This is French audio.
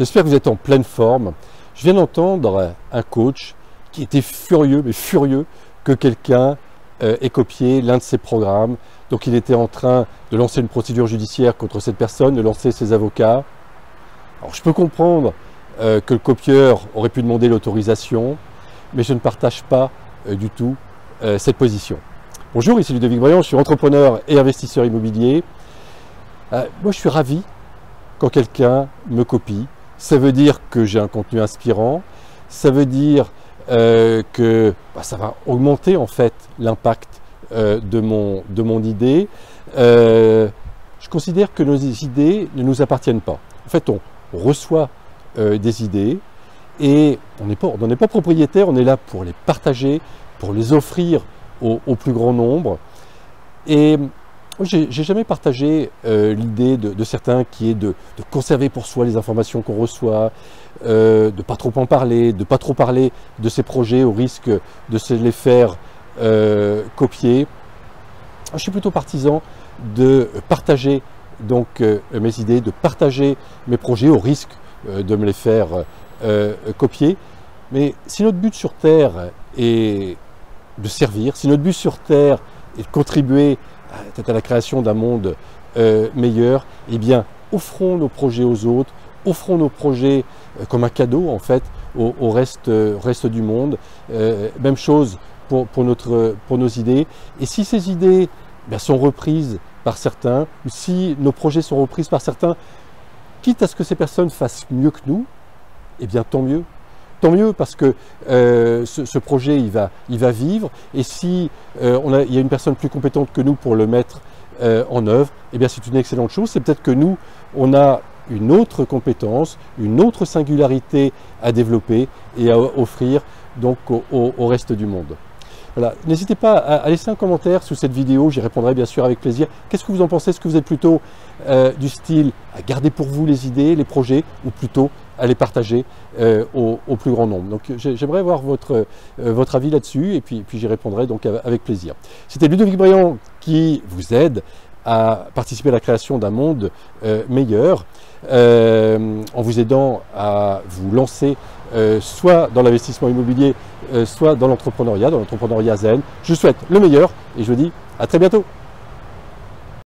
J'espère que vous êtes en pleine forme. Je viens d'entendre un coach qui était furieux, mais furieux, que quelqu'un ait copié l'un de ses programmes. Donc il était en train de lancer une procédure judiciaire contre cette personne, de lancer ses avocats. Alors je peux comprendre que le copieur aurait pu demander l'autorisation, mais je ne partage pas du tout cette position. Bonjour, ici Ludovic Briand, je suis entrepreneur et investisseur immobilier. Moi je suis ravi quand quelqu'un me copie. Ça veut dire que j'ai un contenu inspirant, ça veut dire que ça va augmenter en fait l'impact de mon idée. Je considère que nos idées ne nous appartiennent pas. En fait, on reçoit des idées et on n'en est pas propriétaire, on est là pour les partager, pour les offrir au plus grand nombre. Et j'ai jamais partagé l'idée de certains qui est de conserver pour soi les informations qu'on reçoit, de ne pas trop en parler, de ne pas trop parler de ces projets au risque de se les faire copier. Je suis plutôt partisan de partager donc mes idées, de partager mes projets au risque de me les faire copier. Mais si notre but sur Terre est de servir, si notre but sur Terre est de contribuer à la création d'un monde meilleur, eh bien, offrons nos projets aux autres, offrons nos projets comme un cadeau en fait au reste du monde. Même chose pour nos idées. Et si ces idées sont reprises par certains, ou si nos projets sont repris par certains, quitte à ce que ces personnes fassent mieux que nous, eh bien tant mieux. Tant mieux parce que ce projet il va vivre, et si il y a une personne plus compétente que nous pour le mettre en œuvre, eh bien c'est une excellente chose. C'est peut-être que nous, on a une autre compétence, une autre singularité à développer et à offrir donc au reste du monde. Voilà. N'hésitez pas à laisser un commentaire sous cette vidéo, j'y répondrai bien sûr avec plaisir. Qu'est-ce que vous en pensez? Est-ce que vous êtes plutôt du style à garder pour vous les idées, les projets, ou plutôt à les partager au plus grand nombre? Donc j'aimerais voir votre avis là-dessus, et puis j'y répondrai donc avec plaisir. C'était Ludovic Briand qui vous aide à participer à la création d'un monde meilleur, en vous aidant à vous lancer soit dans l'investissement immobilier, soit dans l'entrepreneuriat zen. Je vous souhaite le meilleur et je vous dis à très bientôt.